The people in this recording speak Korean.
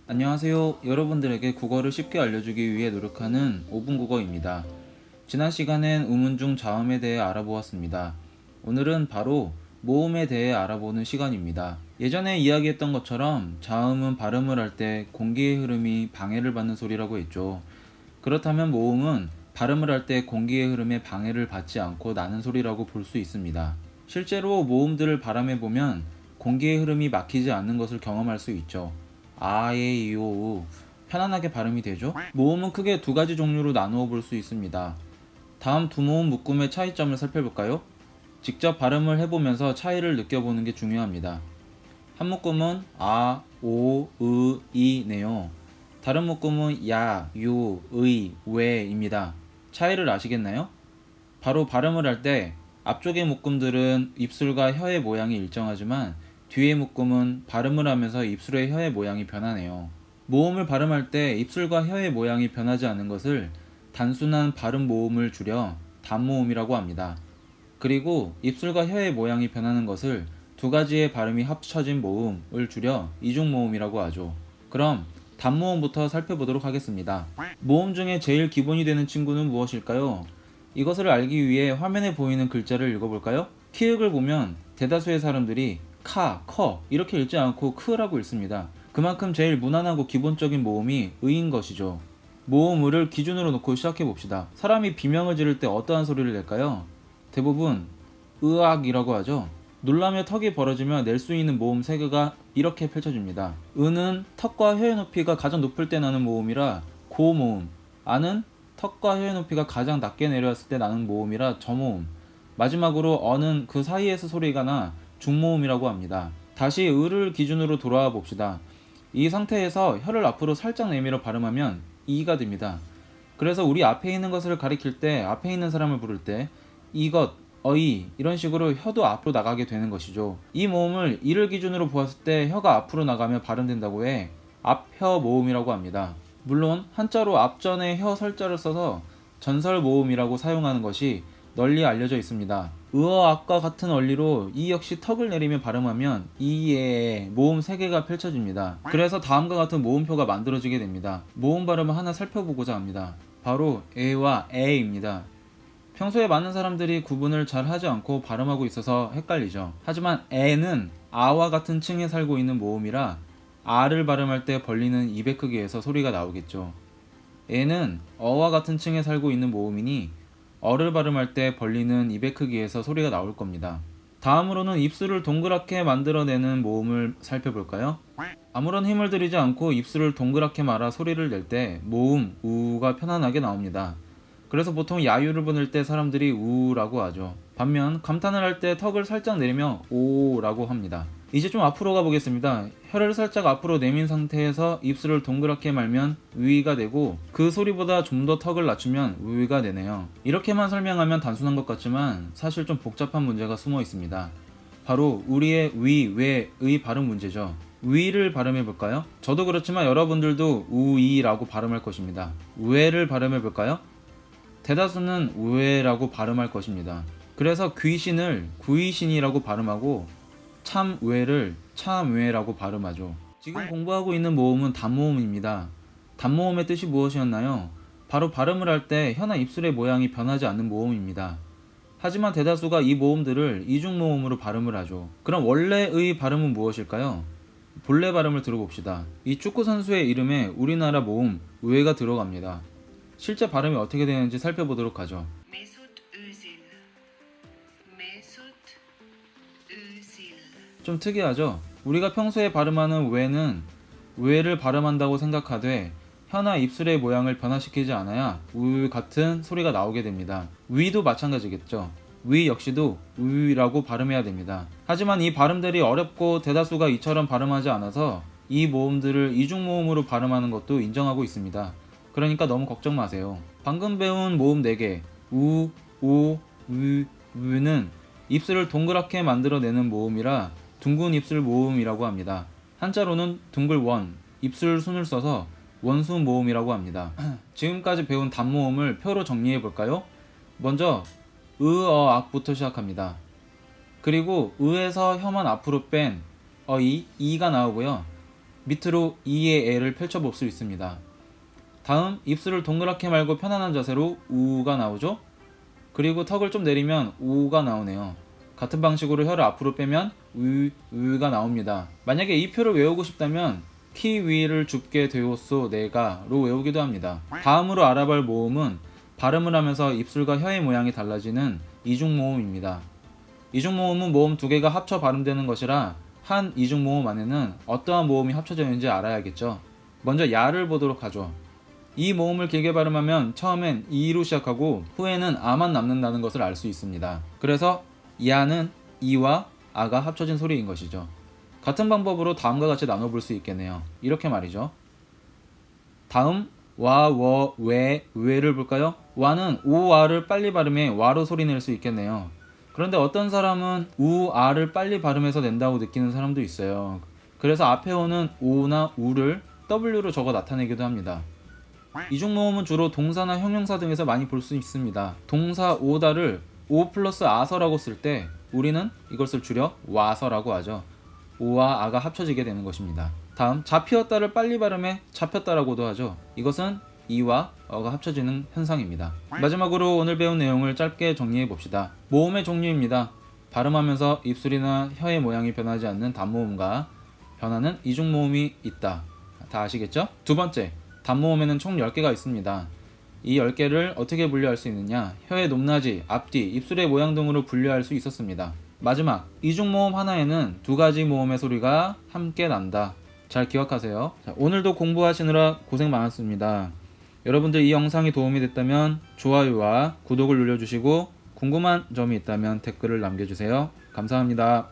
안녕하세요. 여러분들에게 국어를 쉽게 알려주기 위해 노력하는 5분 국어입니다. 지난 시간엔 의문 중 자음에 대해 알아보았습니다. 오늘은 바로 모음에 대해 알아보는 시간입니다. 예전에 이야기했던 것처럼 자음은 발음을 할 때 공기의 흐름이 방해를 받는 소리라고 했죠. 그렇다면 모음은 발음을 할 때 공기의 흐름에 방해를 받지 않고 나는 소리라고 볼 수 있습니다. 실제로 모음들을 발음해 보면 공기의 흐름이 막히지 않는 것을 경험할 수 있죠. 아, 예, 이, 오, 우 편안하게 발음이 되죠? 모음은 크게 두 가지 종류로 나누어 볼 수 있습니다. 다음 두 모음 묶음의 차이점을 살펴볼까요? 직접 발음을 해보면서 차이를 느껴보는 게 중요합니다. 한 묶음은 아, 오, 으, 이네요. 다른 묶음은 야, 요, 의, 왜입니다. 차이를 아시겠나요? 바로 발음을 할 때 앞쪽의 묶음들은 입술과 혀의 모양이 일정하지만 뒤의 묶음은 발음을 하면서 입술의 혀의 모양이 변하네요. 모음을 발음할 때 입술과 혀의 모양이 변하지 않는 것을 단순한 발음 모음을 줄여 단모음이라고 합니다. 그리고 입술과 혀의 모양이 변하는 것을 두 가지의 발음이 합쳐진 모음을 줄여 이중모음이라고 하죠. 그럼 단모음부터 살펴보도록 하겠습니다. 모음 중에 제일 기본이 되는 친구는 무엇일까요? 이것을 알기 위해 화면에 보이는 글자를 읽어볼까요? 키읔을 보면 대다수의 사람들이 카, 커 이렇게 읽지 않고 크라고 읽습니다. 그만큼 제일 무난하고 기본적인 모음이 의인 것이죠. 모음 의를 기준으로 놓고 시작해봅시다. 사람이 비명을 지를 때 어떠한 소리를 낼까요? 대부분 으악이라고 하죠. 놀라며 턱이 벌어지며 낼 수 있는 모음 3개가 이렇게 펼쳐집니다. 으는 턱과 혀의 높이가 가장 높을 때 나는 모음이라 고모음, 아는 턱과 혀의 높이가 가장 낮게 내려왔을 때 나는 모음이라 저모음, 마지막으로 어는 그 사이에서 소리가 나 중모음이라고 합니다. 다시 으를 기준으로 돌아와 봅시다. 이 상태에서 혀를 앞으로 살짝 내밀어 발음하면 이가 됩니다. 그래서 우리 앞에 있는 것을 가리킬 때 앞에 있는 사람을 부를 때 이것, 어이 이런 식으로 혀도 앞으로 나가게 되는 것이죠. 이 모음을 이를 기준으로 보았을 때 혀가 앞으로 나가며 발음된다고 해 앞혀 모음이라고 합니다. 물론 한자로 앞전에 혀 설자를 써서 전설 모음이라고 사용하는 것이 널리 알려져 있습니다. 으어악과 같은 원리로 이 역시 턱을 내리며 발음하면 이에 모음 3개가 펼쳐집니다. 그래서 다음과 같은 모음표가 만들어지게 됩니다. 모음 발음을 하나 살펴보고자 합니다. 바로 에와 에입니다. 평소에 많은 사람들이 구분을 잘 하지 않고 발음하고 있어서 헷갈리죠. 하지만 에는 아와 같은 층에 살고 있는 모음이라 아를 발음할 때 벌리는 입의 크기에서 소리가 나오겠죠. 에는 어와 같은 층에 살고 있는 모음이니 어를 발음할 때 벌리는 입의 크기에서 소리가 나올 겁니다. 다음으로는 입술을 동그랗게 만들어내는 모음을 살펴볼까요? 아무런 힘을 들이지 않고 입술을 동그랗게 말아 소리를 낼 때 모음 우가 편안하게 나옵니다. 그래서 보통 야유를 보낼 때 사람들이 우라고 하죠. 반면 감탄을 할 때 턱을 살짝 내리며 오라고 합니다. 이제 좀 앞으로 가보겠습니다. 혀를 살짝 앞으로 내민 상태에서 입술을 동그랗게 말면 위가 되고 그 소리보다 좀 더 턱을 낮추면 위가 되네요. 이렇게만 설명하면 단순한 것 같지만 사실 좀 복잡한 문제가 숨어 있습니다. 바로 우리의 위, 외의 발음 문제죠. 위를 발음해 볼까요? 저도 그렇지만 여러분들도 우이라고 발음할 것입니다. 외를 발음해 볼까요? 대다수는 우회라고 발음할 것입니다. 그래서 귀신을 구이신이라고 발음하고 참외를 참외라고 발음하죠. 지금 공부하고 있는 모음은 단모음입니다. 단모음의 뜻이 무엇이었나요? 바로 발음을 할 때 혀나 입술의 모양이 변하지 않는 모음입니다. 하지만 대다수가 이 모음들을 이중모음으로 발음을 하죠. 그럼 원래의 발음은 무엇일까요? 본래 발음을 들어봅시다. 이 축구 선수의 이름에 우리나라 모음 의가 들어갑니다. 실제 발음이 어떻게 되는지 살펴보도록 하죠. 좀 특이하죠? 우리가 평소에 발음하는 외는 외를 발음한다고 생각하되 혀나 입술의 모양을 변화시키지 않아야 우 같은 소리가 나오게 됩니다. 위도 마찬가지겠죠. 위 역시도 위라고 발음해야 됩니다. 하지만 이 발음들이 어렵고 대다수가 이처럼 발음하지 않아서 이 모음들을 이중모음으로 발음하는 것도 인정하고 있습니다. 그러니까 너무 걱정 마세요. 방금 배운 모음 4개 우, 오, 는 입술을 동그랗게 만들어내는 모음이라 둥근 입술 모음이라고 합니다. 한자로는 둥글원, 입술 순을 써서 원수 모음이라고 합니다. 지금까지 배운 단모음을 표로 정리해 볼까요? 먼저 으어악부터 시작합니다. 그리고 으에서 혀만 앞으로 뺀 어이, 이가 나오고요. 밑으로 이의 애를 펼쳐볼 수 있습니다. 다음 입술을 동그랗게 말고 편안한 자세로 우가 나오죠. 그리고 턱을 좀 내리면 우가 나오네요. 같은 방식으로 혀를 앞으로 빼면 우가 나옵니다. 만약에 이 표를 외우고 싶다면 키 위를 줍게 되었소 내가로 외우기도 합니다. 다음으로 알아볼 모음은 발음을 하면서 입술과 혀의 모양이 달라지는 이중모음입니다. 이중모음은 모음 두 개가 합쳐 발음되는 것이라 한 이중모음 안에는 어떠한 모음이 합쳐져 있는지 알아야겠죠. 먼저 야를 보도록 하죠. 이 모음을 길게 발음하면 처음엔 이로 시작하고 후에는 아만 남는다는 것을 알 수 있습니다. 그래서 야는 이와 아가 합쳐진 소리인 것이죠. 같은 방법으로 다음과 같이 나눠볼 수 있겠네요. 이렇게 말이죠. 다음 와, 워, 왜를 볼까요? 와는 오, 아를 빨리 발음해 와로 소리 낼 수 있겠네요. 그런데 어떤 사람은 우, 아를 빨리 발음해서 낸다고 느끼는 사람도 있어요. 그래서 앞에 오는 오나 우를 W로 적어 나타내기도 합니다. 이중모음은 주로 동사나 형용사 등에서 많이 볼 수 있습니다. 동사 오다를 오 플러스 아서라고 쓸 때 우리는 이것을 줄여 와서라고 하죠. 오와 아가 합쳐지게 되는 것입니다. 다음 잡히었다를 빨리 발음해 잡혔다라고도 하죠. 이것은 이와 어가 합쳐지는 현상입니다. 마지막으로 오늘 배운 내용을 짧게 정리해 봅시다. 모음의 종류입니다. 발음하면서 입술이나 혀의 모양이 변하지 않는 단모음과 변하는 이중모음이 있다. 다 아시겠죠? 두 번째, 단모음에는 총 10개가 있습니다. 이 10개를 어떻게 분류할 수 있느냐? 혀의 높낮이, 앞뒤, 입술의 모양 등으로 분류할 수 있었습니다. 마지막, 이중모음 하나에는 두 가지 모음의 소리가 함께 난다. 잘 기억하세요. 자, 오늘도 공부하시느라 고생 많았습니다. 여러분들 이 영상이 도움이 됐다면 좋아요와 구독을 눌러주시고 궁금한 점이 있다면 댓글을 남겨주세요. 감사합니다.